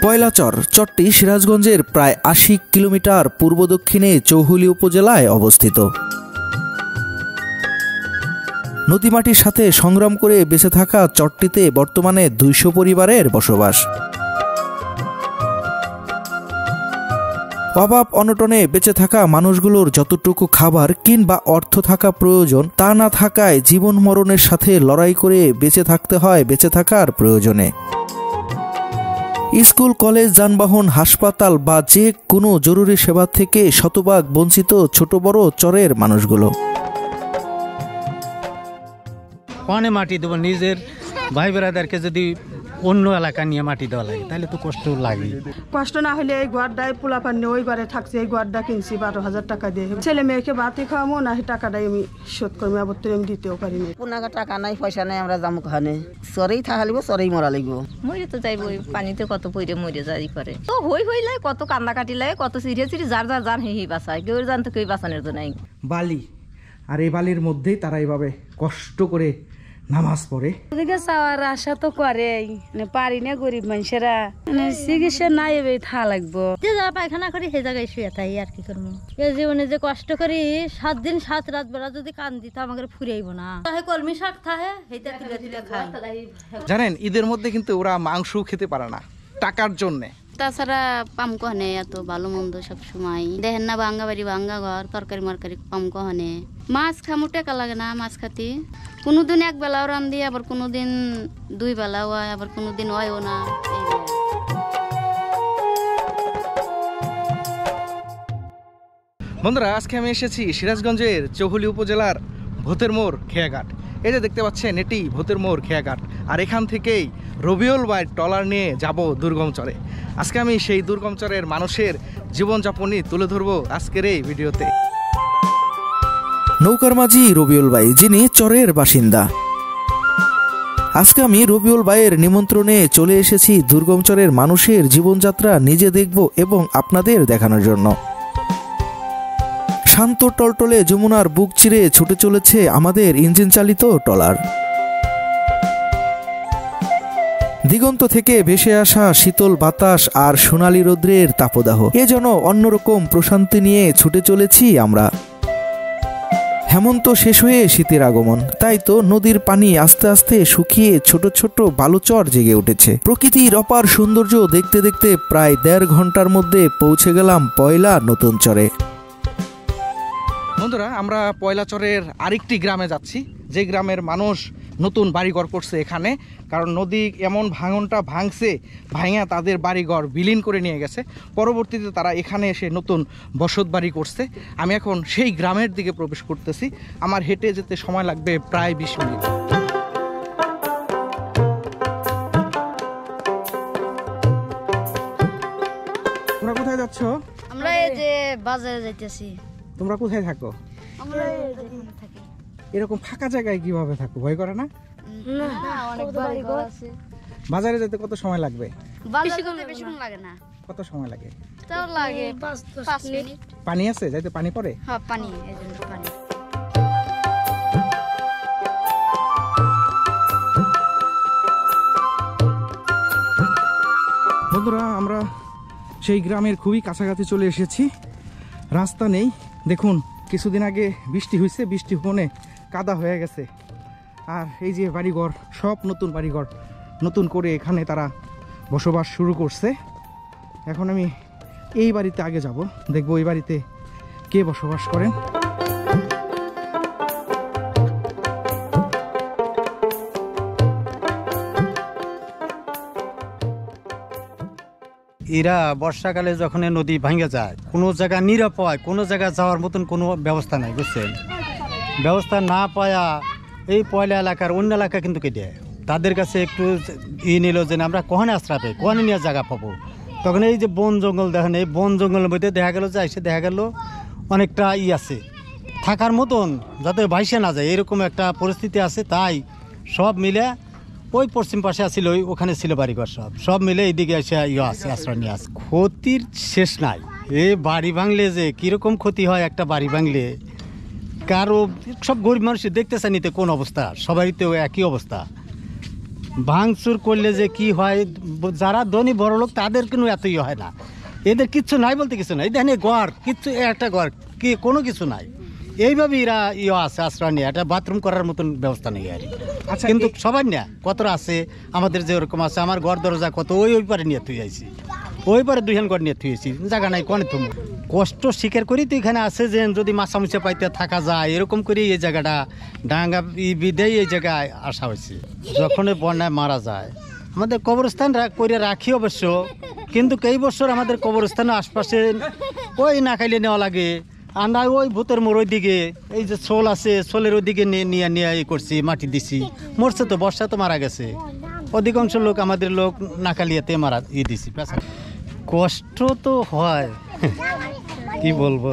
পয়লাচর চরটি সিরাজগঞ্জের প্রায় ৮০ কিলোমিটার পূর্ব দক্ষিণে চৌহুলি উপজেলায় অবস্থিত। নদীমাটির সাথে সংগ্রাম করে বেঁচে থাকা চরটিতে বর্তমানে ২০০ পরিবারের বসবাস। অভাব অনটনে বেঁচে থাকা মানুষগুলোর যতটুকু খাবার কিংবা অর্থ থাকা প্রয়োজন তা না থাকায় জীবন মরণের সাথে লড়াই করে বেঁচে থাকতে হয় বেঁচে থাকার প্রয়োজনে। স্কুল, কলেজ, যানবাহন, হাসপাতাল বা যে কোনো জরুরি সেবা থেকে শতভাগ বঞ্চিত ছোট বড় চরের মানুষগুলো। কনে মাটি দেবো, নিজের ভাই বেড়াদেরকে যদি অন্য এলাকা নিয়ে মাটি দেওয়া লাগে তাহলে তো কষ্ট লাগে। কষ্ট না হলে এই ঘরটায় পোলা পানি ওই ঘরে থাকছে, এই ঘরটা কিনছি ১২,০০০ টাকা দিয়ে। ছেলে মেয়েকে বাতি খাওয়াবো না, টাকাটাই আমি শোধ করবো, আবার আমি দিতেও পারি না। পুনাগা টাকা নাই, পয়সা নাই, আমরা যাবো খানে চরেই থাকা লিব, চরেই মরা লিব। মরে তো যাইব, পানিতে কত পইরে মরে যাই করে তো হই লাগে, কত কান্না কাটি লাগে, কত চিড়ে যার জান হি বাঁচায়, কেউ জান তো কেউ বাঁচানোর তো নাই। বালি, আর এই বালির মধ্যেই তারা এইভাবে কষ্ট করে নামাজ পড়ে। ওদিকে চাওয়ার আশা তো করেই, পারি না গরিব মানুষেরা, চিকিৎসা নাই এবে থা লাগবো। যে যা পায়খানা করি সেই জায়গায় শুয়ে থাকি, আর কি করবো। এই জীবনে যে কষ্ট করি ৭ দিন ৭ রাত বেলা যদি কান দিত আমাকে ফুরাইব না। কলমি শাক থাকে সেইটা তুলে তুলে খাই। জানেন, ঈদের মধ্যে কিন্তু ওরা মাংস খেতে পারে না টাকার জন্যে। তাছাড়া পাম কহনে এত ভালো মন্দ সব সময় দেখেন না, ভাঙ্গা বাড়ি ভাঙ্গা ঘর, তরকারি মরকারি পাম কহনে। মাছ খামো টাকা লাগে না মাছ খাতি, কোনোদিন এক বেলাও রান্ধি, আবার কোনোদিন 2 বেলাও হয়, আবার কোনোদিন হয়ও না। বন্ধুরা, আজকে আমি এসেছি সিরাজগঞ্জের চৌহুলি উপজেলার ভূতের মোড় খেয়াঘাট। এই যে দেখতে পাচ্ছেন, এটি ভূতের মোড় খেয়াঘাট। আর এখান থেকেই রবিউল ভাই ট্রলার নিয়ে যাব দুর্গম চরে। আজকে আমি সেই দুর্গম চরের মানুষের জীবনযাপনই তুলে ধরবো আজকের এই ভিডিওতে। নৌকার মাঝি রবিউল ভাই, যিনি চরের বাসিন্দা। আজকে আমি রবিউল ভাইয়ের নিমন্ত্রণে চলে এসেছি দুর্গম চরের মানুষের জীবনযাত্রা নিজে দেখব এবং আপনাদের দেখানোর জন্য। শান্ত টলটলে যমুনার বুক চিরে ছুটে চলেছে আমাদের ইঞ্জিন চালিত ট্রলার। দিগন্ত থেকে ভেসে আসা শীতল বাতাস আর সোনালী রৌদ্রের তাপদাহ, এ যেন অন্যরকম প্রশান্তি নিয়ে ছুটে চলেছি আমরা। হেমন্ত শেষ হয়ে শীতের আগমন, তাই তো নদীর পানি আস্তে আস্তে শুকিয়ে ছোট ছোট বালুচর জেগে উঠেছে। প্রকৃতির অপার সৌন্দর্য দেখতে দেখতে প্রায় ১.৫ ঘন্টার মধ্যে পৌঁছে গেলাম পয়লা নতুন চরে। বন্ধুরা, আমরা পয়লাচরের আরেকটি গ্রামে যাচ্ছি, যে গ্রামের মানুষ নতুন বাড়িঘর করছে এখানে, কারণ নদী এমন ভাঙনটা ভাঙছে, ভাঙা তাদের বাড়িঘর বিলীন করে নিয়ে গেছে। পরবর্তীতে তারা এখানে এসে নতুন বসত বাড়ি করছে। আমি এখন সেই গ্রামের দিকে প্রবেশ করতেছি। আমার হেঁটে যেতে সময় লাগবে প্রায় ২০ মিনিট। তোমরা কোথায় যাচ্ছ? আমরা এই যে বাজারে যাইতেছি। তোমরা কোথায় থাকো? আমরা এখানে থাকি। এরকম ফাঁকা জায়গায় কিভাবে থাকো? ভয় করে না? না, অনেক বাড়িঘর আছে। বাজারে যেতে কত সময় লাগবে? বেশিক্ষণ লাগে না। কত সময় লাগে? তাও লাগে 5 মিনিট। পানি আছে? যাইতে পানি পড়ে? হ্যাঁ, পানি, এজন্য পানি। বন্ধুরা, আমরা সেই গ্রামের খুবই কাছাকাছি চলে এসেছি। রাস্তা নেই, দেখুন কিছুদিন আগে বৃষ্টি হয়েছে, বৃষ্টি হনে কাদা হয়ে গেছে। আর এই যে বাড়িঘর, সব নতুন বাড়িঘর, নতুন করে এখানে তারা বসবাস শুরু করছে। এখন আমি এই বাড়িতে আগে যাব, দেখবো এই বাড়িতে কে বসবাস করেন। এরা বর্ষাকালে যখন নদী ভাঙে যায়, কোনো জায়গা নিরাপয়, কোনো জায়গা যাওয়ার মতন কোনো ব্যবস্থা নাই, বুঝছেন? ব্যবস্থা না পায়া এই পয়লা এলাকার অন্য এলাকা কিন্তু কেটে তাদের কাছে একটু নিল যে আমরা কখনে আশ্রয় পাই, কখনে নিয়ে জায়গা পাবো। তখন এই যে বন জঙ্গল দেখেন, এই বন জঙ্গলের মধ্যে দেখা গেল যে এসে দেখা গেল অনেকটা আছে থাকার মতন, যাতে ভাইসে না যায়, এরকম একটা পরিস্থিতি আছে। তাই সব মিলে ওই পশ্চিম পাশে আসছিল, ওখানে ছিল বাড়িঘর, সব মিলে এইদিকে এসে আছে, আশ্রয় নিয়ে আসে। ক্ষতির শেষ নাই। এই বাড়ি ভাঙলে যে কীরকম ক্ষতি হয়, একটা বাড়ি ভাঙলে কারো, সব গরিব মানুষের দেখতেছে নিতে কোন অবস্থা, সবারই তো একই অবস্থা। ভাঙচুর করলে যে কি হয়, যারা ধনী বড় লোক তাদের কিন্তু এতই হয় না, এদের কিচ্ছু নাই বলতে কিছু নাই। দেখেন ঘর কিচ্ছু, একটা ঘর কি কোনো কিছু নাই, এইভাবে এরা আছে আশ্রয় নিয়ে, একটা বাথরুম করার মতন ব্যবস্থা নেই আর। আচ্ছা, কিন্তু সবার না, কতটা আছে আমাদের যে ওরকম আছে, আমার ঘর দরজা কত ওই পারে নিয়ে তুই আইছি, ওই পারে দুইখান ঘর নিয়ে তুইছি, জায়গা নাই কনে তুমি কষ্ট স্বীকার করি তো এখানে আছে যে যদি মাছামুচা পাইতে থাকা যায় এরকম করে এই জায়গাটা ডাঙ্গা বিদেয় এই জায়গায় আসা হয়েছে। যখন বন্যায় মারা যায় আমাদের কবরস্থান করে রাখি অবশ্য, কিন্তু এই বছর আমাদের কবরস্থানের আশপাশে ওই না খাইলে নেওয়া লাগে, আমরা ওই ভূতের মোড় ওই দিকে এই যে শোল আছে শোলের ওই দিকে নিয়ে নিয়ে করছি, মাটি দিছি, মরছে তো, বর্ষা তো মারা গেছে, অধিকাংশ লোক আমাদের লোক নাকালিয়াতে মারা দিছি। কষ্ট তো হয়, কি বলবো,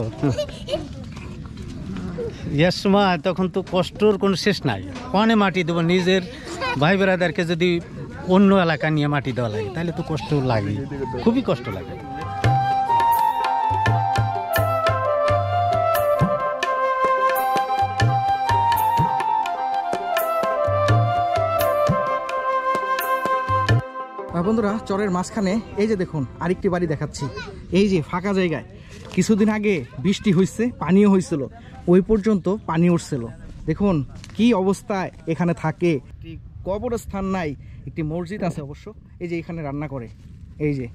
এর সময় তখন তো কষ্টর কোনো শেষ নাই। কনে মাটি দেবো, নিজের ভাই বেড়াদেরকে যদি অন্য এলাকা নিয়ে মাটি দেওয়া লাগে তাহলে তো কষ্ট লাগে, খুবই কষ্ট লাগে। বন্ধুরা, চরের মাঝখানে এই যে দেখুন আরেকটি বাড়ি দেখাচ্ছি, এই যে ফাঁকা জায়গায় কিছুদিন আগে বৃষ্টি হয়েছে, পানিও হয়েছিল, ওই পর্যন্ত পানি উঠছিল। দেখুন কি অবস্থায় এখানে থাকে, একটি কবরস্থান নাই, একটি মসজিদ আছে অবশ্য, এই যে এখানে রান্না করে, এই যে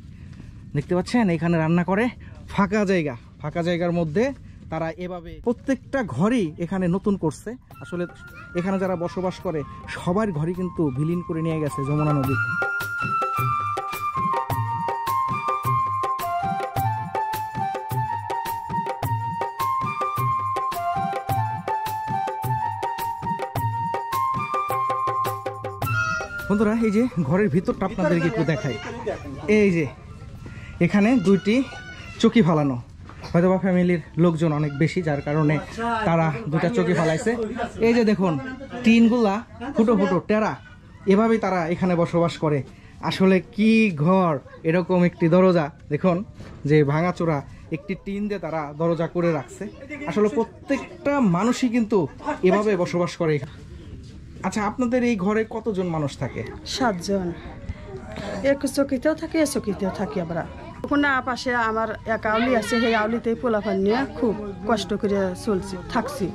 দেখতে পাচ্ছেন এখানে রান্না করে, ফাঁকা জায়গা, ফাঁকা জায়গার মধ্যে তারা এভাবে প্রত্যেকটা ঘরই এখানে নতুন করছে। আসলে এখানে যারা বসবাস করে সবার ঘরই কিন্তু বিলীন করে নিয়ে গেছে যমুনা নদী। বন্ধুরা, এই যে ঘরের ভিতরটা আপনাদেরকে একটু দেখাই, এই যে এখানে দুইটি চকি ফালানো, হয়তো বা ফ্যামিলির লোকজন অনেক বেশি যার কারণে তারা দুটা চকি ফালাইছে। এই যে দেখুন টিনগুলা ফুটো ফুটো টেরা, এভাবেই তারা এখানে বসবাস করে। আসলে কি ঘর, এরকম একটি দরজা দেখুন যে ভাঙাচোরা একটি টিন দিয়ে তারা দরজা করে রাখছে। আসলে প্রত্যেকটা মানুষই কিন্তু এভাবে বসবাস করে। আচ্ছা, আপনাদের এই ঘরে কতজন মানুষ থাকে? 7 জন, এক চকিতেও থাকে, এ চকিতেও থাকি আমরা। না পাশে আমার এক আউলি আছে, সেই আউলিতেই পোলাপান নিয়ে খুব কষ্ট করে চলছি, থাকছি,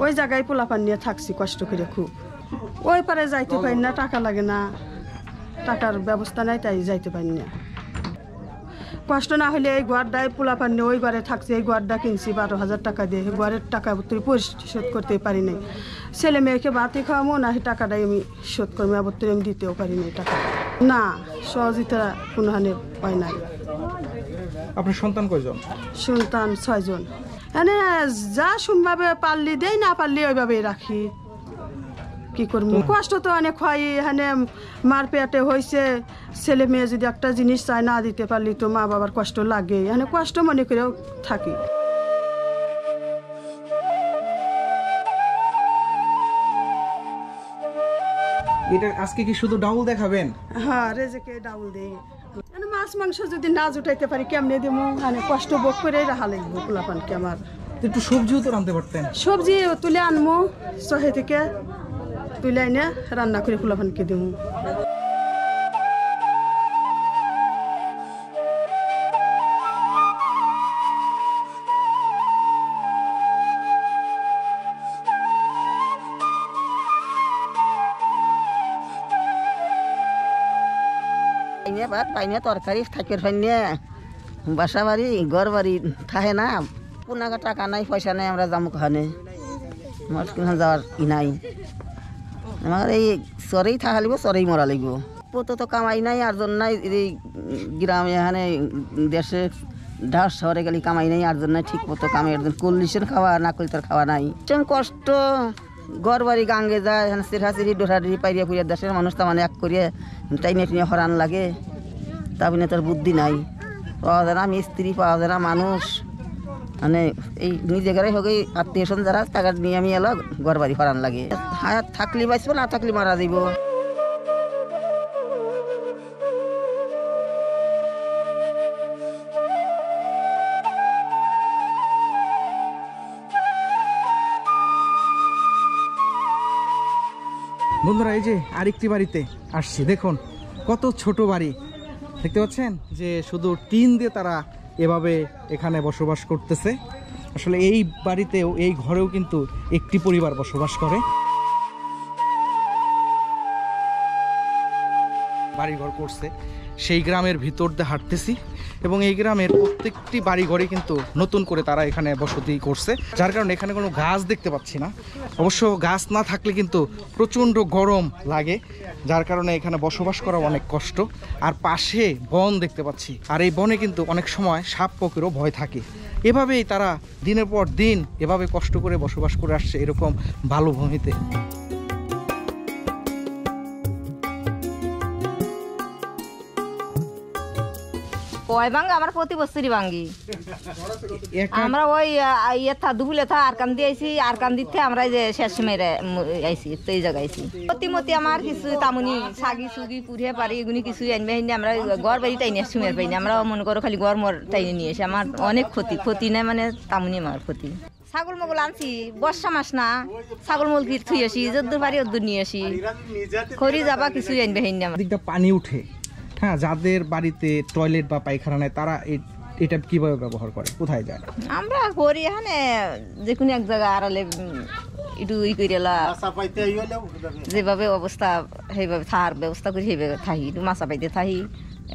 ওই জায়গায় পোলাপান নিয়ে থাকছি কষ্ট করে খুব। ওই পারে যাইতে পারি না, টাকা লাগে না, টাকার ব্যবস্থা নাই, তাই যাইতে পারি না। কষ্ট না হলে এই ঘরটায় পোলাপান নিয়ে ওই ঘরে থাকছি, এই ঘরটা কিনছি 12,000 টাকা দিয়ে, ঘরের টাকা তুই পরিশোধ করতে পারি নাই। ছেলে মেয়েকে ভাতই খাওয়াবো না, সেই টাকাটাই আমি শোধ করবো, আবার আমি দিতেও পারি নাই টাকা। না, সহযোগিতা কোনো হানে হয় নাই। আপনার সন্তান কয়জন? সন্তান 6 জন। এনে যা শুনভাবে পারলি দেই, না পারলি ওইভাবেই রাখি, কি করবো। কষ্ট তো অনেক হয়, এখানে মার পেটে হয়েছে, ছেলে মেয়ে যদি একটা জিনিস চায় না দিতে পারলি তো মা বাবার কষ্ট লাগে, এখানে কষ্ট মনে করেও থাকি। এটা আজকে কি শুধু ডাউল দেখাবেন? হ্যাঁ, রেজেকে ডাউল দেই। মাছ মাংস যদি না জুটাইতে পারি কেমনে দেবো, মানে কষ্ট ভোগ করে রাখা লাগবো পোলাপানকে আমার। একটু সবজিও তো রাঁধতে পারতেন। সবজি তুলে আনবো শহে থেকে, তুলে এনে রান্না করে পোলাপানকে দেবো। ভাত পাইনে তরকারি থাকির ফাইনে বাসা বাড়ি ঘর বাড়ি থাকে না, পুনাগা টাকা নাই পয়সা নাই, আমরা যাবো খানে, আমার যাওয়ার ই নাই। আমার এই চরেই থাকা লাগবো, চরেই মরা লাগবো, পতো তো কামাই নাই, আর জন নাই, এই গ্রামে এখানে দেশে ঢাস শহরে গেলে কামাই নাই, আর জন্য ঠিক মতো কামাই, কল্লিশের খাওয়া না করলে তার খাওয়া নাই, কষ্ট। ঘর বাড়ি গাঙ্গে যায়, এখানে চিরহাচিরি ডোহাডি পাইরিয়া ফুরিয়া দেশের মানুষ তো মানে এক করিয়ে টাইনে টিনে হরান লাগে, তা বিনে তোর বুদ্ধি নাই, পাওয়া যায় না মিস্ত্রি, পাওয়া যায় না মানুষ, মানে এই নিজে ঘরে হোক আত্মীয় স্বজন যারা টাকা নিয়ে আমি এলো ঘর বাড়ি হরান লাগে, হায়াত থাকলে বাঁচবো, না থাকলে মারা দিব। বন্ধুরা এই যে আরেকটি বাড়িতে আসছি, দেখুন কত ছোট বাড়ি দেখতে পাচ্ছেন, যে শুধু টিন দিয়ে তারা এভাবে এখানে বসবাস করতেছে। আসলে এই বাড়িতেও এই ঘরেও কিন্তু একটি পরিবার বসবাস করে। বাড়িঘর করছে, সেই গ্রামের ভিতর দিয়ে হাঁটতেছি এবং এই গ্রামের প্রত্যেকটি বাড়িঘরে কিন্তু নতুন করে তারা এখানে বসতি করছে, যার কারণে এখানে কোনো গাছ দেখতে পাচ্ছি না। অবশ্য গাছ না থাকলে কিন্তু প্রচণ্ড গরম লাগে, যার কারণে এখানে বসবাস করা অনেক কষ্ট। আর পাশে বন দেখতে পাচ্ছি, আর এই বনে কিন্তু অনেক সময় সাপ পোকেরও ভয় থাকে। এভাবেই তারা দিনের পর দিন এভাবে কষ্ট করে বসবাস করে আসছে এরকম ভালো ভূমিতে। কয় ভাঙ্গা আমার প্রতি বছরই ভাঙ্গি। আমরা ওই দুপুলে আর কান দিয়ে আইসি, আর কান দিতে আমরা যে শেষ সময় আইসি তো এই জায়গায় আইসি। প্রতিমতি আমার কিছু তামুনি ছাগি সুগি পুড়িয়ে পারি এগুলি কিছু আনবে আইনি আমরা ঘর বাড়ি টাইনি সময় পাইনি। আমরা মনে করো খালি ঘর মর টাইনে নিয়ে এসে আমার অনেক ক্ষতি নাই, মানে তামুনি আমার ক্ষতি। ছাগল মগল আনছি, বর্ষা মাস না, ছাগল মগল থুই আসি, যদ্দুর পারি ওদ্দুর নিয়ে আসি, খড়ি যাবা কিছু আনবে আইনি। আমার দিকটা পানি উঠে, হ্যাঁ, যাদের বাড়িতে টয়লেট বা পায়খানা নেই তারা এটা কিভাবে ব্যবহার করে, কোথায় যায়? আমরা করি এখানে যে কোনো এক জায়গা আড়ালে একটু ই করে যেভাবে অবস্থা সেইভাবে থাকার ব্যবস্থা করি, সেইভাবে থাকি, একটু মাছা পাইতে থাকি,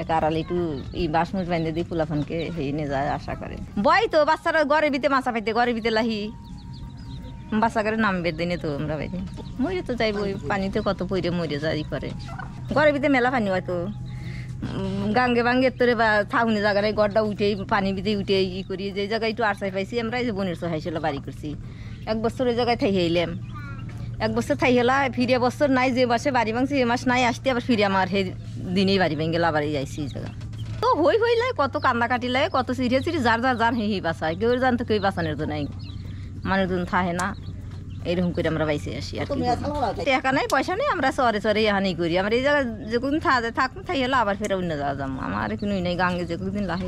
এক আড়ালে একটু ই বাসমুচ বাঁধে দিই, ফুলাফানকে সেই নিয়ে যায় আশা করে। বই তো বাচ্চারা ঘরের ভিতরে মাছা পাইতে, ঘরের ভিতরে লাহি বাচ্চা করে নামবে দিনে তো আমরা বাইরে মরে তো যাইব, পানিতে কত পইরে মরে যায় ই করে। ঘরের ভিতরে মেলা পানি হয়তো গাঙ্গে বাঙ্গে তোরে বা থাউনি জায়গায় গড়টা উঠেই পানি ভিতরে উঠে ই করি। যে জায়গায় একটু আরসাই পাইছি আমরা, এই যে বোনের সহাইছিল বাড়ি করছি, 1 বছর ওই জায়গায় থাই হইলাম, 1 বছর থাই হলা, ফিরে বছর নাই, যে মাসে বাড়ি ভাঙছি এ মাস নাই আসতে, আবার ফিরে আমার সেই দিনেই বাড়ি ভেঙে গেল, আবার যাইছি এই জায়গা। তো হইলে কত কান্না কাটিলে, কত চিড়িয়ে চিড়ি যার হে বাঁচায়, কেউ জান তো কেউ বাঁচানোর তো নাই, মানুষজন থাহে না, এইরকম করে আমরা বাইসে আসি। আর টাকা নাই পয়সা নেই, আমরা চরে এখানেই করি। আমরা এই জায়গায় যে কোনদিন থাকুন থাই হলো আবার ফেরা অন্য যাওয়া যাবো, আমার কোনো নেই, গাঙ্গে যে কোনদিন লাহে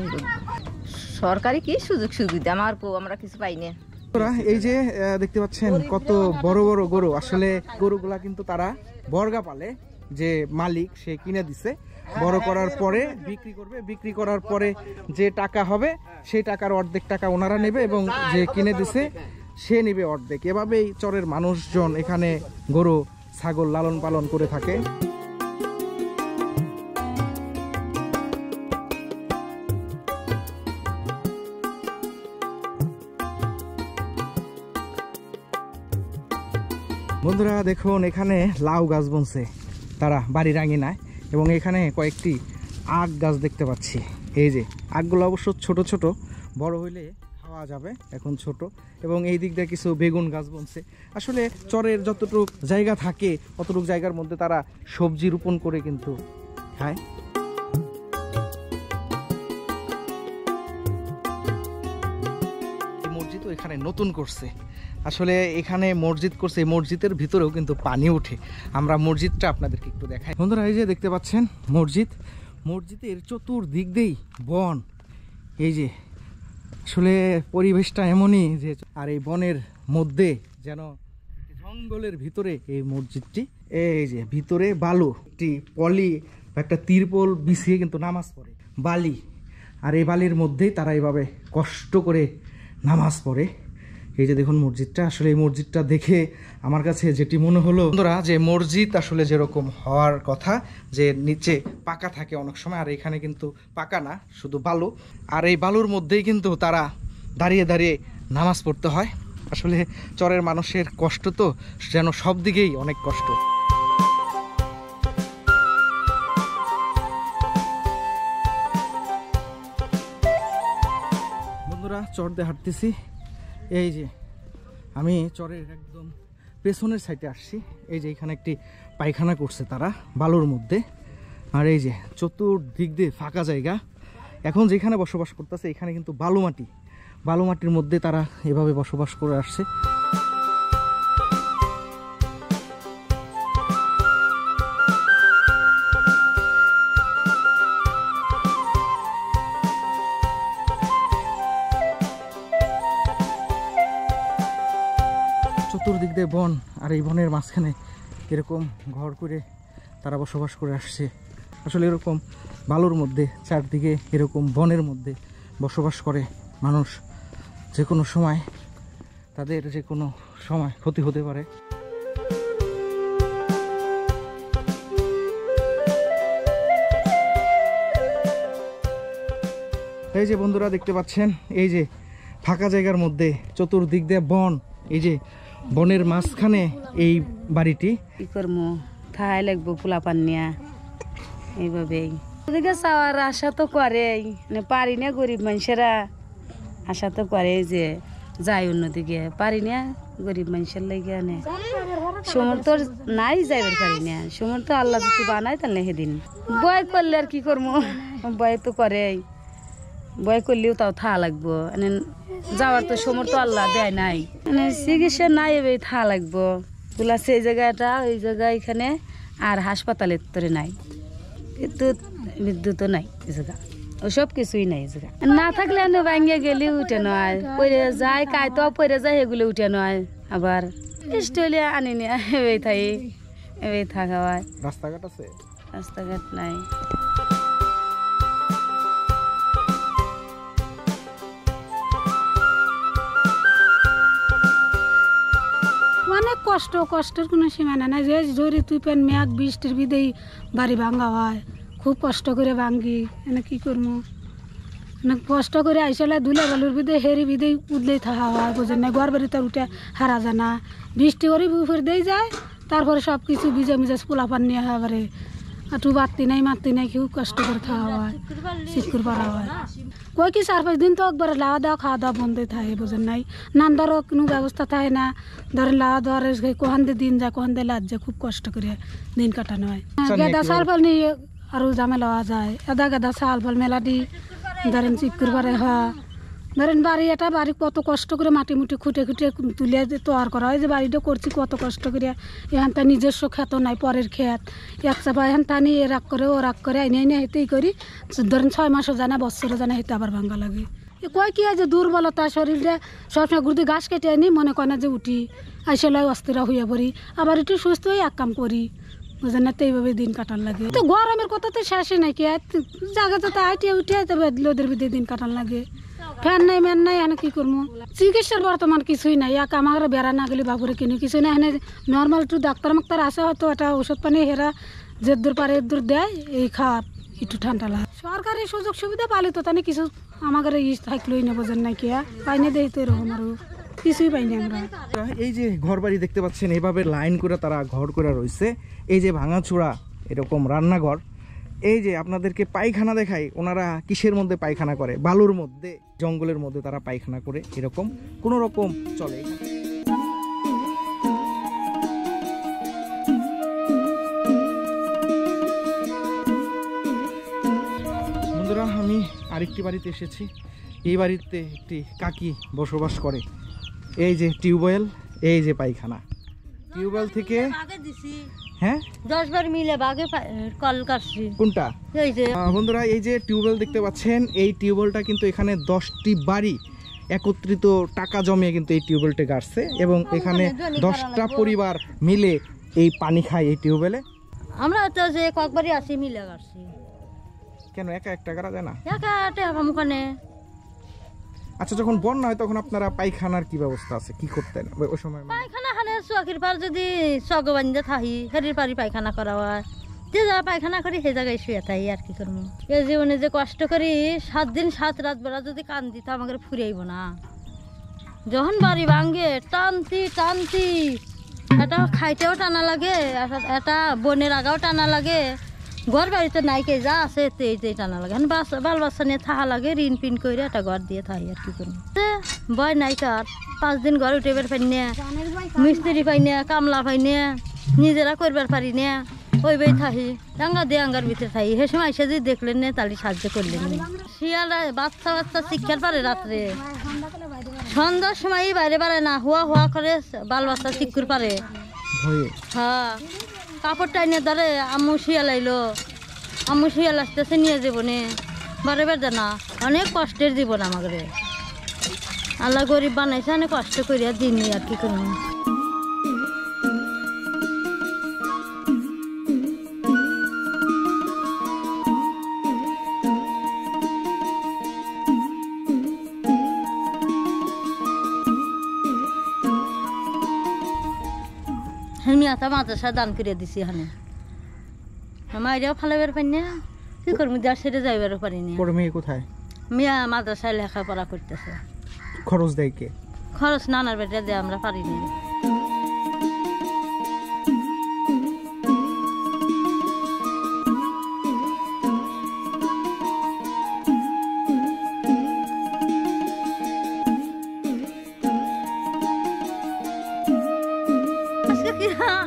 সরকারি কি সুযোগ সুবিধা আমার আমরা কিছু পাই না। এই যে দেখতে পাচ্ছেন কত বড় বড় গরু, আসলে গরুগুলা কিন্তু তারা বর্গা পালে, যে মালিক সে কিনে দিছে, বড় করার পরে বিক্রি করবে, বিক্রি করার পরে যে টাকা হবে সেই টাকার অর্ধেক টাকা ওনারা নেবে এবং যে কিনে দিছে সে নেবে অর্ধেক। এভাবেই চরের মানুষজন এখানে গরু ছাগল লালন পালন করে থাকে। বন্ধুরা দেখুন এখানে লাউ গাছ বনছে তারা বাড়ির আঙিনায়, এবং এখানে কয়েকটি আখ গাছ দেখতে পাচ্ছি। এই যে আখগুলো অবশ্য ছোট ছোট, বড় হইলে খাওয়া যাবে, এখন ছোট। এবং এই দিক দিয়ে কিছু বেগুন গাছ বনছে। আসলে চরের যতটুক জায়গা থাকে অতটুক জায়গার মধ্যে তারা সবজি রোপণ করে কিন্তু খায়। মসজিদও এখানে নতুন করছে, আসলে এখানে মসজিদ করছে, এই মসজিদের ভিতরেও কিন্তু পানি উঠে। আমরা মসজিদটা আপনাদেরকে একটু দেখাই। বন্ধুরা এই যে দেখতে পাচ্ছেন মসজিদ, মসজিদের চতুর্দিক দিয়েই বন। এই যে আসলে পরিবেশটা এমনই যে, আর এই বনের মধ্যে যেন জঙ্গলের ভিতরে এই মসজিদটি। এই যে ভিতরে বালু, একটি পলি একটা তিরপল বিছিয়ে কিন্তু নামাজ পড়ে, বালি, আর এই বালির মধ্যেই তারা এইভাবে কষ্ট করে নামাজ পড়ে। এই যে দেখুন মসজিদটা, আসলে এই মসজিদটা দেখে আমার কাছে যেটি মনে হলো বন্ধুরা, যে মসজিদ আসলে যেরকম হওয়ার কথা, যে নিচে পাকা থাকে অনেক সময়, আর এখানে কিন্তু পাকা না, শুধু বালু, আর এই বালুর মধ্যেই কিন্তু তারা দাঁড়িয়ে দাঁড়িয়ে নামাজ পড়তে হয়। আসলে চরের মানুষের কষ্ট তো যেন সব দিকেই অনেক কষ্ট। বন্ধুরা চর দিয়ে হাঁটতেছি, এই যে আমি চরের একদম পেছনের সাইডে আসছি। এই যে এখানে একটি পায়খানা করছে তারা বালুর মধ্যে, আর এই যে চতুর্দিক দিয়ে ফাঁকা জায়গা। এখন যেখানে বসবাস করতেছে এখানে কিন্তু বালুমাটি, বালুমাটির মধ্যে তারা এভাবে বসবাস করে আসছে। চতুর্দিক দিয়ে বন, আর এই বনের মাঝখানে এরকম ঘর করে তারা বসবাস করে আসছে। আসলে এরকম বালুর মধ্যে, চারদিকে এরকম বনের মধ্যে বসবাস করে মানুষ, যে কোনো সময় তাদের যে কোনো সময় ক্ষতি হতে পারে। এই যে বন্ধুরা দেখতে পাচ্ছেন, এই যে ফাঁকা জায়গার মধ্যে চতুর্দিক দিয়ে বন, এই যে বনের মাঝখানে এই বাড়িটি। কি করবো, থাই লাগবো পোলাপান নিয়া এইভাবেই। ওদিকে চাওয়ার আশা তো করেই, পারি না, গরিব মানুষেরা আশা তো করে যে যাই অন্যদিকে, পারি না, গরিব মানুষের লাগে আনে সমর্থ নাই, যাইবার পারি না সমর্থ। আল্লাহ যদি বানায় তাহলে সেদিন বয় করলে আর কি করবো, বয় তো করেই, বয় করলেও তাও থা লাগবো, যাওয়ার তো সমর্থ আল্লাহ দেয় নাই, চিকিৎসা নাই, এবার থা লাগবো। বলাছে এই জায়গাটা, ওই জায়গা এখানে, আর হাসপাতালের তোরে নাই, বিদ্যুৎও নাই এই জায়গা, ওসব কিছুই নাই এই জায়গা। না থাকলে ভাঙিয়ে গেলে উঠে নয়, পরে যায় কায়তো পরে যায়, এগুলো উঠে নয়, আবার স্টেলিয়া আনি নিয়ে এবার থাই, এবার থাকা হয়। রাস্তাঘাট আছে? রাস্তাঘাট নাই। অনেক কষ্ট, কষ্টের কোনো সীমানা নাই। যে জোরে তুই পেন মেঘ বৃষ্টির বিদেই বাড়ি ভাঙা হয়, খুব কষ্ট করে ভাঙ্গি, এনে কি করবো, কষ্ট করে আইসলে ধুলে বালুর বিদে হেরি বিদেই উদলেই থাকা হয়, বোঝেন না, ঘর বাড়িতে উঠে হারা যায় না, বৃষ্টি করে বুফের দিয়ে যায়, তারপরে সব কিছু ভিজে মিজে পোলাপান নিয়ে হয়, এবারে একটু বাড়তি নাই মারতি নাই, খুব কষ্ট করে থাকা হয়, চিকুর পারা হয়। কই কি 4-5 দিন তো একবারে লাওয়া দেওয়া খাওয়া দাওয়া বন্ধই থাকে, বোঝেন নাই, নান্দারও কোনো ব্যবস্থা থাকে না, ধরেন লাওয়া দেওয়ার কোহান দিয়ে দিন যায়, কোহান দিয়ে লাজ যায়, খুব কষ্ট করে দিন কাটানো হয়। গেদা চাল ফল নিয়ে আরও ঝামেলা হওয়া যায়, গেদা চাল ফল মেলা দি ধরেন চিকুর পারে হয়, ধরেন বাড়ি এটা বাড়ি কত কষ্ট করে মাটি মুটি খুঁটে খুঁটে তুলে তৈরি করা হয়, যে বাড়িটা করছি কত কষ্ট করে, এখানটা নিজস্ব ক্ষেত নাই, পরের ক্ষেত, এক চাপা এখান টানি এ রাগ করে ও রাগ করে এনে এনে হেতেই করি, ধরেন 6 মাসও জানা বছরও জানা, হেতে আবার ভাঙ্গা লাগে। কয় কি যে দুর্বলতা শরীরে, সবসময় ঘুরতে ঘাস কেটে আনি, মনে করে না যে উঠি আইসলে অস্থির হইয়া পড়ি, আবার একটু সুস্থ হয়ে এক কাম করি, বুঝেন না, তো এইভাবে দিন কাটান লাগে। তো গরমের কথা তো শেষে নাকি, জায়গাতে তো আইটিয়ে উঠে তবে লোদের ভিতরে দিন কাটান লাগে, ফ্যান নাই ম্যান নাই, এনে কি করবো, চিকিৎসার বর্তমান কিছুই নাই, এক আমার বেড়া না গেলে বাবুরে কিনে কিছু না, এনে নর্মাল একটু ডাক্তার মাক্তার আছে, হয়তো এটা ওষুধ পানি হেরা যে দূর পারে দূর দেয়, এই খাওয়া একটু ঠান্ডা লাগে। সরকারি সুযোগ সুবিধা পালি তো তাহলে কিছু আমাদের ই থাকলোই না, বোঝেন না কি পাইনে দেই তো এরকম আরো কিছুই পাইনি আমরা। এই যে ঘর বাড়ি দেখতে পাচ্ছেন, এভাবে লাইন করে তারা ঘর করে রয়েছে, এই যে ভাঙাচোরা এরকম রান্নাঘর, এই যে আপনাদেরকে পায়খানা দেখাই, ওনারা কিসের মধ্যে পায়খানা করে, বালুর মধ্যে, জঙ্গলের মধ্যে তারা পায়খানা করে, এরকম কোন রকম চলে। বন্ধুরা, আমি আরেকটি বাড়িতে এসেছি, এই বাড়িতে একটি কাকি বসবাস করে, এই যে টিউবওয়েল, এই যে পায়খানা, টিউবওয়েল থেকে হ্যাঁ 10 বার মিলে বাগে কল কাটছি। কোনটা? এই যে বন্ধুরা, এই যে টিউবওয়েল দেখতে পাচ্ছেন, এই টিউবওয়েলটা কিন্তু এখানে 10টি বাড়ি একত্রিত টাকা জমিয়ে কিন্তু এই টিউবওয়েলটা গাড়ছে, এবং এখানে 10টা পরিবার মিলে এই পানি খায় এই টিউবওয়েলে। আমরা তো যে কয়েকবারই আসি মিলে গাড়ছি। কেন একা একটা গাড়া যায় না? একা টাকা মুখানে। আচ্ছা, যখন বন্যা হয় তখন আপনারা পায়খানার কি ব্যবস্থা আছে, কি করতেন ওই সময়? পায়খানা খানে চকের পার যদি চক বান্ধে থাকি, হেরির পারি পায়খানা করা হয়, যে জায়গা পায়খানা করি সে জায়গায় শুয়ে থাকি, আর কি করবো। এ জীবনে যে কষ্ট করি 7 দিন 7 রাত বেলা যদি কান দিত আমাকে ফুরাইব না। যখন বাড়ি ভাঙ্গে টানতি টানতি, এটা খাইতেও টানা লাগে, এটা বনের আগাও টানা লাগে, ঘর বাড়িতে নাইকে যা আছে এতেই টানা লাগে, বাল বাচ্চা নিয়ে থাকা লাগে, ঋণ পিন করে একটা ঘর দিয়ে থাকি, আর কি করবো। ভয় নাই কার, 5 দিন ঘর উঠে বের পাই না, মিস্ত্রি পাই না, কামলা পাই না, নিজেরা করবার পারি না, ওই বই থাকি ডাঙ্গা দিয়ে আঙ্গার ভিতরে থাকি। সে সময় এসে যদি দেখলেন না তাহলে সাহায্য করলেন না। শিয়ালা বাচ্চা বাচ্চা শিক্ষার পারে রাত্রে, সন্ধ্যার সময় বাইরে বাড়ে না, হুয়া হুয়া করে বাল বাচ্চা শিক্ষুর পারে। হ্যাঁ, কাপড় টাইনে ধরে আম্মু শিয়াল আইলো, আম্মু শিয়াল আসতেছে নিয়ে জীবনে বারে বেড়ে না, অনেক কষ্টের জীবন আমাদের। আল্লাহ গরিব বানাইছে, অনেক কষ্ট করিয়া দিনই, আর কি করবো। তা মাদ্রাসা দান করে দিছি এখানে মাইরাও ফালাইবার পারি না কি করবো দেশ ছেড়ে যাইবারও পারিনি বড় মেয়ে কোথায় মেয়া মাদ্রাসায় লেখাপড়া করতেছে খরচ দেয় কে খরচ নানার বেটা দিয়ে আমরা পারিনি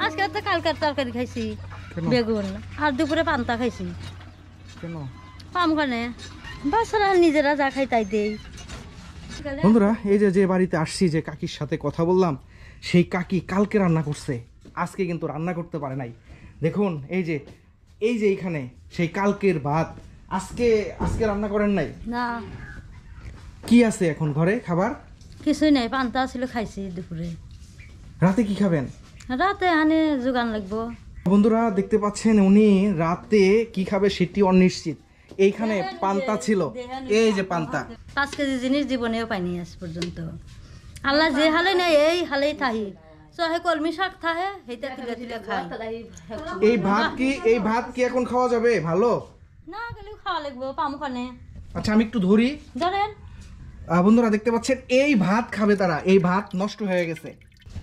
আজকে তো কালকার তরকারি খাইছি বেগুন আর দুপুরে পান্তা খাইছি কেন পাম কানে বাচ্চারা নিজেরা যা খাই তাই দেই বন্ধুরা এই যে বাড়িতে আসছি যে কাকির সাথে কথা বললাম সেই কাকি কালকে রান্না করছে আজকে কিন্তু রান্না করতে পারে নাই দেখুন এই যে এইখানে সেই কালকের ভাত আজকে রান্না করেন নাই না কি আছে এখন ঘরে খাবার কিছুই নাই পান্তা ছিল খাইছি দুপুরে রাতে কি খাবেন রাতে আনে যোগান লাগবো বন্ধুরা দেখতে পাচ্ছেন উনি রাতে কি খাবে সেটি অনিশ্চিত এইখানে পান্তা ছিল এই যে পান্তা 5 কেজি জিনিস জীবনেও পাইনি আজ পর্যন্ত আল্লাহ যে হালে নেই এই হালেই থাহি চাহে কলমি শাক থাহে সেইটা তুলে তুলে খাই এই ভাত কি এখন খাওয়া যাবে ভালো না গেলে খাওয়া লাগবো পামু কানে আচ্ছা আমি একটু ধরি ধরেন বন্ধুরা দেখতে পাচ্ছেন এই ভাত খাবে তারা এই ভাত নষ্ট হয়ে গেছে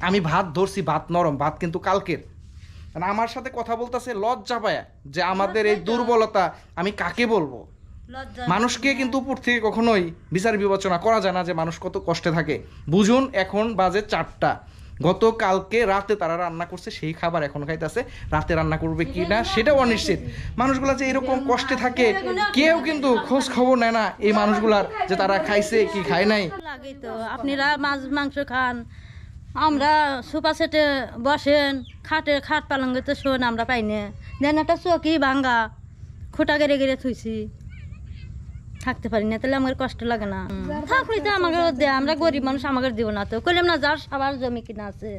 আমি ভাত ধরছি ভাত নরম ভাত কিন্তু কালকের মানে আমার সাথে কথা বলতেছে লজ্জা পায় যে আমাদের এই দুর্বলতা আমি কাকে বলবো মানুষকে কিন্তু উপর থেকে কখনোই বিচার বিবেচনা করা যায় না যে মানুষ কত কষ্টে থাকে বুঝুন এখন বাজে 4টা গতকালকে রাতে তারা রান্না করছে সেই খাবার এখন খাইতেছে রাতে রান্না করবে কি না সেটাও অনিশ্চিত মানুষগুলা যে এরকম কষ্টে থাকে কেউ কিন্তু খোঁজ খবর নেয় না এই মানুষগুলার যে তারা খাইছে কি খায় নাই লাগে তো আপনারা মাছ মাংস খান আমরা সোফা সেটে বসেন খাট পালঙ্গতে শোন আমরা পাই না দেন একটা চৌকি ভাঙ্গা খোটা গেড়ে গেড়ে থুইছি থাকতে পারি না তাহলে আমার কষ্ট লাগে না থাকলে তো আমাকে দেয় আমরা গরিব মানুষ আমাকে দিব না তো কইলাম না যার সবার জমি কিনা আছে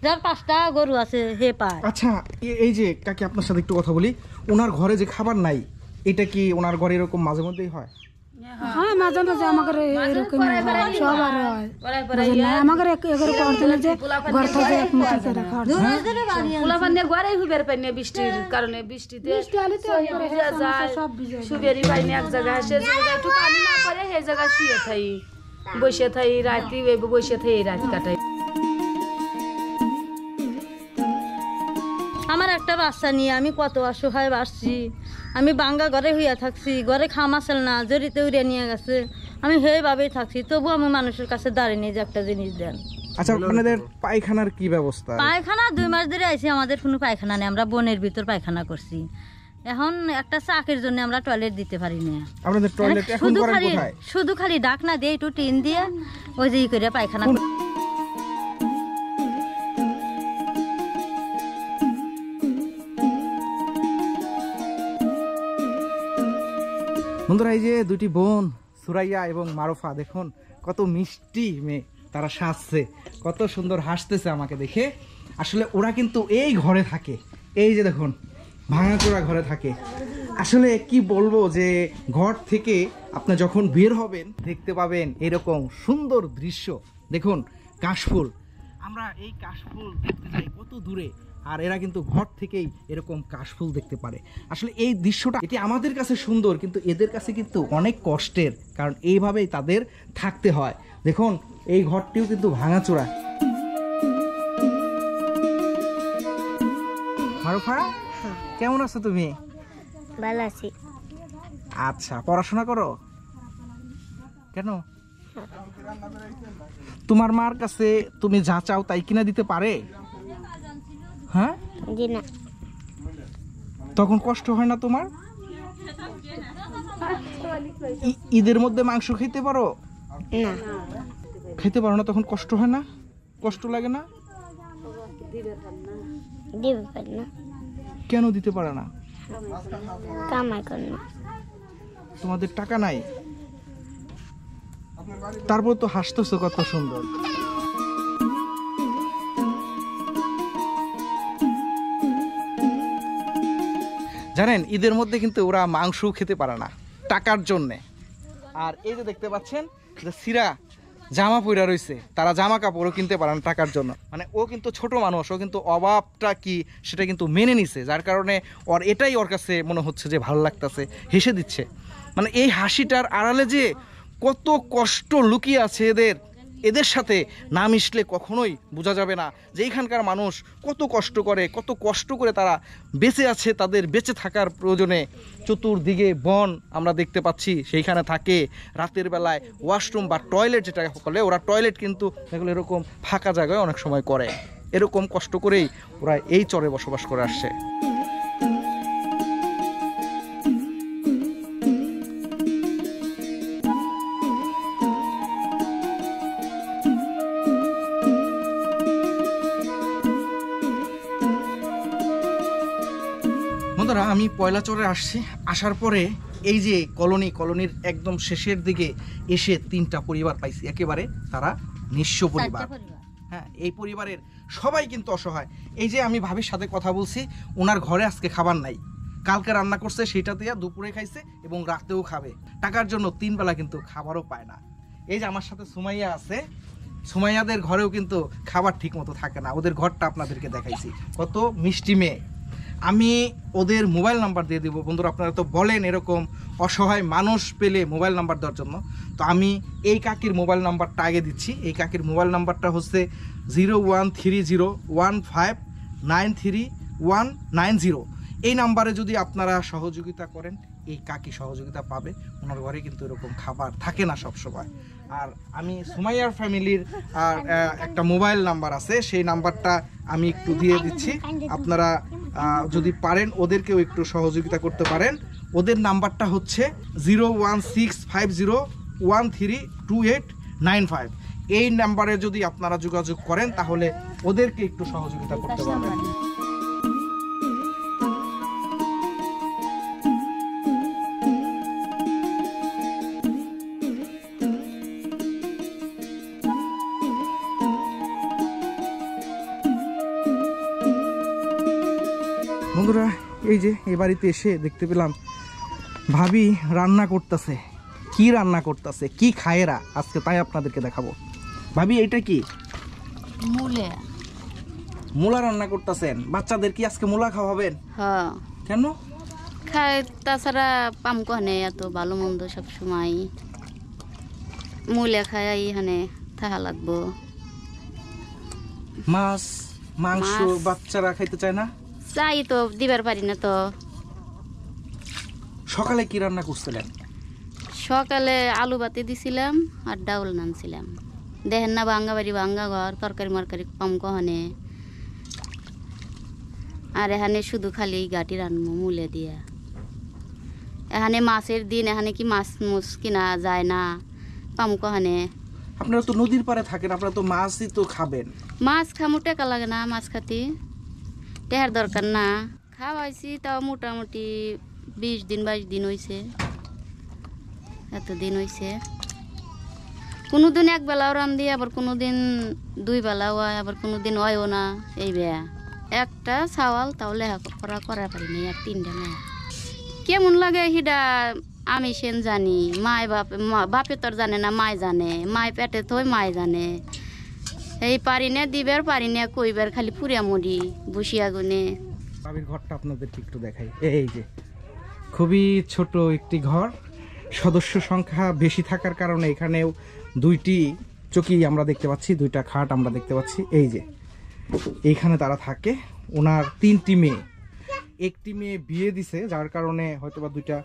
যার 5টা গরু আছে হে পায় আচ্ছা এই যে কাকি আপনার সাথে একটু কথা বলি ওনার ঘরে যে খাবার নাই এটা কি ওনার ঘরে এরকম মাঝে মধ্যেই হয় হ্যাঁ মাঝে মাঝে আমাদের এরকম সবার হয় আমাদের এগুলো করতে না যে ঘর থেকে এক মুঠি করে পোলাপান ঘরে হুবের পাইনি বৃষ্টির কারণে বৃষ্টিতে যায় সুবেরি পাইনি এক জায়গায় সে জায়গায় একটু পানি না পড়ে সেই জায়গায় শুয়ে থাই বসে থাই রাতি বসে থাই রাত কাটাই আমার একটা বাচ্চা নিয়ে আমি কত অসহায় বাসছি আমি বাঙ্গা ঘরে হইয়া থাকছি ঘরে খাম আসল না জড়িতে উড়িয়ে নিয়ে গেছে আমি সেইভাবেই থাকছি তবু আমি মানুষের কাছে দাঁড়িয়ে নিয়ে যে একটা জিনিস দেন আচ্ছা আপনাদের পায়খানার কি ব্যবস্থা পায়খানা 2 মাস ধরে আইছি আমাদের কোনো পায়খানা নেই আমরা বনের ভিতর পায়খানা করছি এখন একটা চাকের জন্য আমরা টয়লেট দিতে পারি না আপনাদের টয়লেট এখন করেন কোথায় শুধু খালি ঢাকনা দিয়ে একটু টিন দিয়ে ওই যে করে পায়খানা বন্ধুরা এই যে দুটি বোন সুরাইয়া এবং মারুফা দেখুন কত মিষ্টি মেয়ে তারা সাজছে কত সুন্দর হাসতেছে আমাকে দেখে আসলে ওরা কিন্তু এই ঘরে থাকে এই যে দেখুন ভাঙাচোরা ঘরে থাকে আসলে কি বলবো যে ঘর থেকে আপনি যখন বের হবেন দেখতে পাবেন এরকম সুন্দর দৃশ্য দেখুন কাশফুল আমরা এই কাশফুল দেখতে যাই কত দূরে আর এরা কিন্তু ঘর থেকেই এরকম কাশফুল দেখতে পারে আসলে এই দৃশ্যটা এটি আমাদের কাছে সুন্দর কিন্তু এদের কাছে কিন্তু অনেক কষ্টের কারণ এইভাবেই তাদের থাকতে হয় দেখুন এই ঘরটিও কিন্তু ভাঙাচোরা মারুফা কেমন আছো তুমি ভালো আছি আচ্ছা পড়াশোনা করো কেন তোমার মার কাছে তুমি যা চাও তাই কিনা দিতে পারে হ্যাঁ জি না তখন কষ্ট হয় না তোমার ঈদের মধ্যে মাংস খেতে পারো না খেতে পারো না তখন কষ্ট হয় না কষ্ট লাগে না দিতে পারি না কেন দিতে পারে না কামাই করি না তোমাদের টাকা নাই তারপর তো হাসতেছো কত সুন্দর জানেন ঈদের মধ্যে কিন্তু ওরা মাংস খেতে পারে না টাকার জন্যে আর এই যে দেখতে পাচ্ছেন যে জামা পইরা রয়েছে, তারা জামা কাপড়ও কিনতে পারে না টাকার জন্য। মানে ও কিন্তু ছোট মানুষ, ও কিন্তু অভাবটা কি সেটা কিন্তু মেনে নিছে, যার কারণে এটাই ওর কাছে মনে হচ্ছে যে ভালো লাগতেছে, হেসে দিচ্ছে। মানে এই হাসিটার আড়ালে যে কত কষ্ট লুকিয়ে আছে এদের সাথে না মিশলে কখনোই বোঝা যাবে না যে এইখানকার মানুষ কত কষ্ট করে তারা বেঁচে আছে, তাদের বেঁচে থাকার প্রয়োজনে। চতুর্দিকে বন আমরা দেখতে পাচ্ছি, সেইখানে থাকে। রাতের বেলায় ওয়াশরুম বা টয়লেট যেটা বলে, ওরা টয়লেট কিন্তু এগুলো এরকম ফাঁকা জায়গায় অনেক সময় করে। এরকম কষ্ট করেই ওরা এই চরে বসবাস করে আসছে। বন্ধুরা, আমি পয়লাচরে আসছি, আসার পরে এই যে কলোনির একদম শেষের দিকে এসে 3টা পরিবার পাইছি, একেবারে তারা নিঃস্ব পরিবার। হ্যাঁ, এই পরিবারের সবাই কিন্তু অসহায়। এই যে আমি ভাবির সাথে কথা বলছি, ওনার ঘরে আজকে খাবার নাই, কালকে রান্না করছে সেটা দিয়ে দুপুরে খাইছে এবং রাতেও খাবে। টাকার জন্য 3 বেলা কিন্তু খাবারও পায় না। এই যে আমার সাথে সুমাইয়া আছে, সুমাইয়াদের ঘরেও কিন্তু খাবার ঠিক মতো থাকে না। ওদের ঘরটা আপনাদেরকে দেখাইছি, কত মিষ্টি মেয়ে। আমি ওদের মোবাইল নাম্বার দিয়ে দেবো। বন্ধুরা, আপনারা তো বলেন এরকম অসহায় মানুষ পেলে মোবাইল নাম্বার দেওয়ার জন্য, তো আমি এই কাকির মোবাইল নাম্বারটা আগে দিচ্ছি। এই কাকির মোবাইল নাম্বারটা হচ্ছে 013015933190। এই নাম্বারে যদি আপনারা সহযোগিতা করেন, এই কাকি সহযোগিতা পাবে। ওনার ঘরে কিন্তু এরকম খাবার থাকে না সব সময়। আর আমি সুমাইয়ার ফ্যামিলির আর একটা মোবাইল নাম্বার আছে, সেই নাম্বারটা আমি একটু দিয়ে দিচ্ছি। আপনারা যদি পারেন ওদেরকেও একটু সহযোগিতা করতে পারেন। ওদের নাম্বারটা হচ্ছে 01650132895। এই নাম্বারে যদি আপনারা যোগাযোগ করেন তাহলে ওদেরকে একটু সহযোগিতা করতে পারবেন। বন্ধুরা, এই যে এই বাড়িতে এসে দেখতে পেলাম ভাবি রান্না করতেছে। কি রান্না করতেছে, কি খায়েরা আজকে তাই আপনাদেরকে দেখাবো। ভাবি, এটা কি? মূলা রান্না করতেছেন। বাচ্চাদের কি আজকে মূলা খাওয়াবেন? হ্যাঁ। কেন? খায়, তাছাড়া পাম কনে এত ভালো মন্দ সব সময় মূলা খায়, এখানে থাকা লাগবো। মাছ মাংস বাচ্চারা খাইতে চায় না? চাই তো, দিবার পারি না তো। সকালে কি রান্না করছিলেন? সকালে আলু বাতি দিছিলাম আর ডাউল নানছিলাম। দেখেন না, ভাঙ্গা বাড়ি ভাঙ্গা ঘর, তরকারি মরকারি কম কহনে। আর এখানে শুধু খালি গাটি রান্নবো মূলে দিয়া। এখানে মাছের দিন, এখানে কি মাছ মুছ কিনা যায় না, পাম কহনে। আপনারা তো নদীর পাড়ে থাকেন, আপনারা তো মাছই তো খাবেন। মাছ খামো, টাকা লাগে না মাছ খাতি, টেহার দরকার না। খাওয়াইছি তাও মোটামুটি 20 দিন 22 দিন হয়েছে, এতদিন হয়েছে। কোনোদিন 1 বেলাও রান্ধি, আবার কোনোদিন 2 বেলাও হয়, আবার কোনোদিন হয়ও না। এই বেয়া একটা চাওয়াল তাও লেখা করা পারি না, আর 3টা না। কেমন লাগে হিডা আমি সেন জানি, মায় বাপে তোর জানে না, মায় জানে। মায় পেটে থই মায় জানে। এই পারি না দিবার, পারি না কইবার, খালি পুরিয়া মরি বসিয়া গুনে। বাবির ঘরটা আপনাদেরকে একটু দেখাই। এই যে খুবই ছোট একটি ঘর, সদস্য সংখ্যা বেশি থাকার কারণে এখানেও 2টি চকি আমরা দেখতে পাচ্ছি, 2টা খাট আমরা দেখতে পাচ্ছি। এই যে এইখানে তারা থাকে। ওনার 3টি মেয়ে, একটি মেয়ে বিয়ে দিছে, যার কারণে হয়তোবা 2টা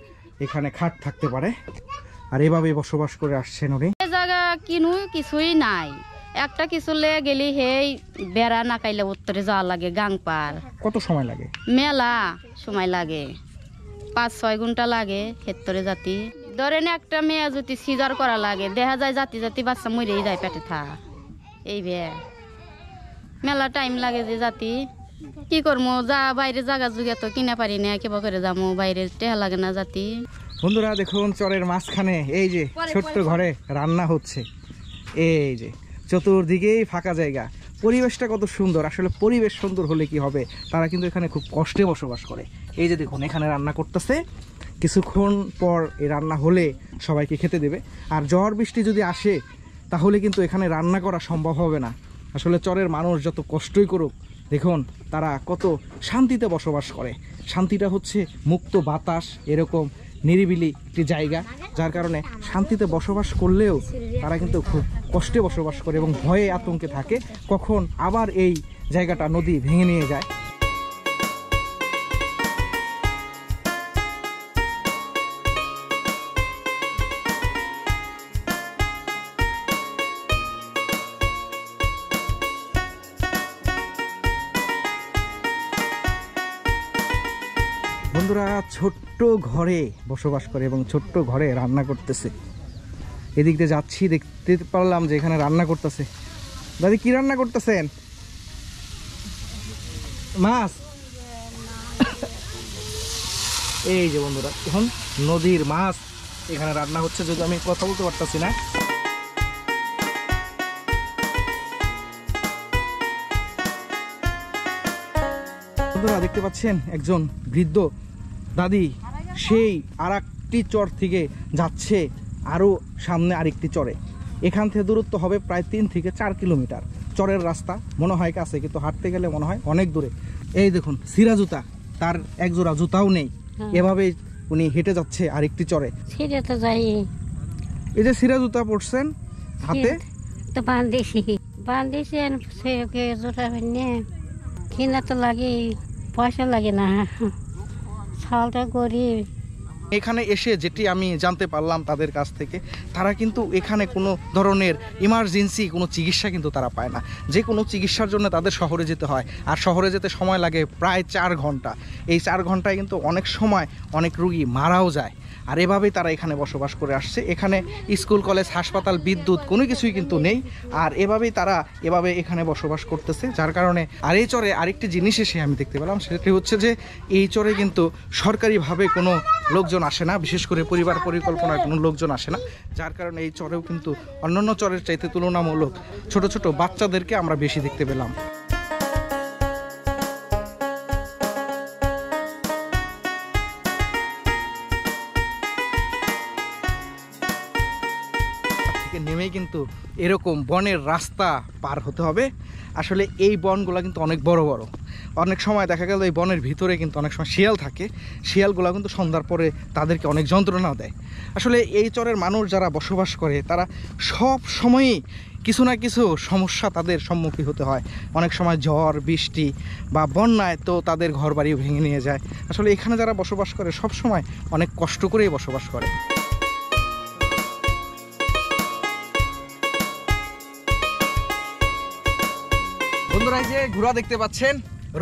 এখানে খাট থাকতে পারে। আর এভাবে বসবাস করে আসছেন উনি। জায়গা কিনু কিছুই নাই, একটা কিছু লে গেলি হেই বেড়া না কাইলে উত্তরে যাওয়া লাগে গাং পার। কত সময় লাগে? মেলা সময় লাগে, 5-6 ঘন্টা লাগে ক্ষেত্রে জাতি। ধরেন একটা মেয়ে যদি সিজার করা লাগে, দেখা যায় জাতি জাতি বাচ্চা মরেই যায় পেটে থা। এই মেলা টাইম লাগে যে জাতি। কি করবো, যা বাইরে জায়গা যুগে তো কিনা পারি না, কেবা করে যাবো বাইরে, টেহা লাগে না জাতি। বন্ধুরা দেখুন, চরের মাঝখানে এই যে ছোট্ট ঘরে রান্না হচ্ছে। এই যে চতুর্দিকেই ফাঁকা জায়গা, পরিবেশটা কত সুন্দর। আসলে পরিবেশ সুন্দর হলে কি হবে, তারা কিন্তু এখানে খুব কষ্টে বসবাস করে। এই যে দেখুন, এখানে রান্না করতেছে, কিছুক্ষণ পর এই রান্না হলে সবাইকে খেতে দেবে। আর ঝড় বৃষ্টি যদি আসে তাহলে কিন্তু এখানে রান্না করা সম্ভব হবে না। আসলে চরের মানুষ যত কষ্টই করুক, দেখুন তারা কত শান্তিতে বসবাস করে। শান্তিটা হচ্ছে মুক্ত বাতাস, এরকম নিরিবিলি একটি জায়গা, যার কারণে শান্তিতে বসবাস করলেও তারা কিন্তু খুব কষ্টে বসবাস করে এবং ভয়ে আতঙ্কে থাকে কখন আবার এই জায়গাটা নদী ভেঙে নিয়ে যায়। বন্ধুরা ছোট্ট ঘরে বসবাস করে এবং ছোট্ট ঘরে রান্না করতেছে। এদিক দিয়ে যাচ্ছি, দেখতে পারলাম যে এখানে রান্না করতেছে। দাদি কি রান্না করতেছেন? মাছ। এই যে বন্ধুরা এখন নদীর মাছ এখানে রান্না হচ্ছে, যদি আমি কথা বলতে পারতেছি না। বন্ধুরা দেখতে পাচ্ছেন একজন বৃদ্ধ দাদি সেই আরেকটি চর থেকে যাচ্ছে আরও সামনে আরেকটি চরে। এখান থেকে দূরত্ব হবে প্রায় 3 থেকে 4 কিলোমিটার। চরের রাস্তা মনে হয় কাছে, কিন্তু হাঁটতে গেলে মনে হয় অনেক দূরে। এই দেখুন সিরা জুতা, তার একজোড়া জুতাও নেই, এভাবে উনি হেঁটে যাচ্ছে আরেকটি চরে। এই যে সিরা জুতা পরছেন হাতে, তো বান্ধিছি জুতা কিনা তো লাগে, পয়সা লাগে না, সালটা গরিব। এখানে এসে যেটি আমি জানতে পারলাম তাদের কাছ থেকে, তারা কিন্তু এখানে কোনো ধরনের ইমার্জেন্সি কোনো চিকিৎসা কিন্তু তারা পায় না। যে কোনো চিকিৎসার জন্য তাদের শহরে যেতে হয়, আর শহরে যেতে সময় লাগে প্রায় 4 ঘন্টা। এই 4 ঘন্টায় কিন্তু অনেক সময় অনেক রুগী মারাও যায়। আর এভাবেই তারা এখানে বসবাস করে আসছে। এখানে স্কুল, কলেজ, হাসপাতাল, বিদ্যুৎ কোনো কিছুই কিন্তু নেই। আর এভাবেই তারা এখানে বসবাস করতেছে, যার কারণে। আর এই চরে আরেকটি জিনিস এসে আমি দেখতে পেলাম, সেটি হচ্ছে যে এই চরে কিন্তু সরকারিভাবে কোনো লোকজন আসে না, বিশেষ করে পরিবার পরিকল্পনার কোনো লোকজন আসে না, যার কারণে এই চরেও কিন্তু অন্যান্য চরের চাইতে তুলনামূলক ছোট ছোট বাচ্চাদেরকে আমরা বেশি দেখতে পেলাম। নেমেই কিন্তু এরকম বনের রাস্তা পার হতে হবে। আসলে এই বনগুলো কিন্তু অনেক বড় বড়। অনেক সময় দেখা গেল এই বনের ভিতরে কিন্তু অনেক সময় শিয়াল থাকে। শিয়ালগুলো কিন্তু সন্ধ্যার পরে তাদেরকে অনেক যন্ত্রণা দেয়। আসলে এই চরের মানুষ যারা বসবাস করে তারা সব সময়ই কিছু না কিছু সমস্যা তাদের সম্মুখীন হতে হয়। অনেক সময় ঝড় বৃষ্টি বা বন্যায় তো তাদের ঘর বাড়ি ভেঙে নিয়ে যায়। আসলে এখানে যারা বসবাস করে সব সময় অনেক কষ্ট করেই বসবাস করে। বন্ধুরা এই যে ঘোড়া দেখতে পাচ্ছেন,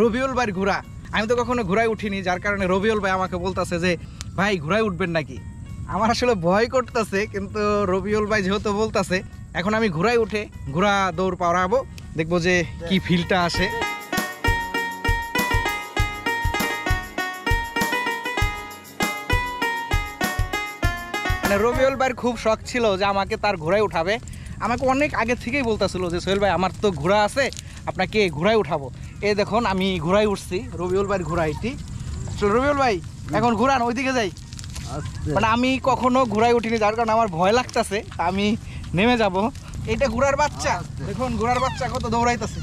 রবিউল ভাইয়ের ঘোড়া। আমি তো কখনো ঘোড়ায় উঠিনি, যার কারণে রবিউল ভাই আমাকে বলতেছে যে ভাই ঘোড়ায় উঠবেন নাকি। আমার আসলে ভয় করতেছে, কিন্তু রবিউল ভাই যেহেতু বলতেছে, এখন আমি ঘোড়ায় উঠে ঘোড়া দৌড় পাওয়াবো, দেখবো যে কি ফিলটা আসে। মানে রবিউল ভাইয়ের খুব শখ ছিল যে আমাকে তার ঘোড়ায় উঠাবে। আমাকে অনেক আগে থেকেই বলতেছিল যে সোহেল ভাই আমার তো ঘোড়া আছে, আপনাকে ঘোড়ায় উঠাবো। এই দেখুন আমি ঘোড়ায় উঠছি, রবিউল ভাইয়ের ঘোড়া এটি। রবিউল ভাই এখন ঘোরান, ওইদিকে যাই। মানে আমি কখনো ঘোড়ায় উঠিনি, যার কারণে আমার ভয় লাগতেছে, আমি নেমে যাব। এটা ঘোড়ার বাচ্চা, দেখুন ঘোড়ার বাচ্চা কত দৌড়াইতেছে।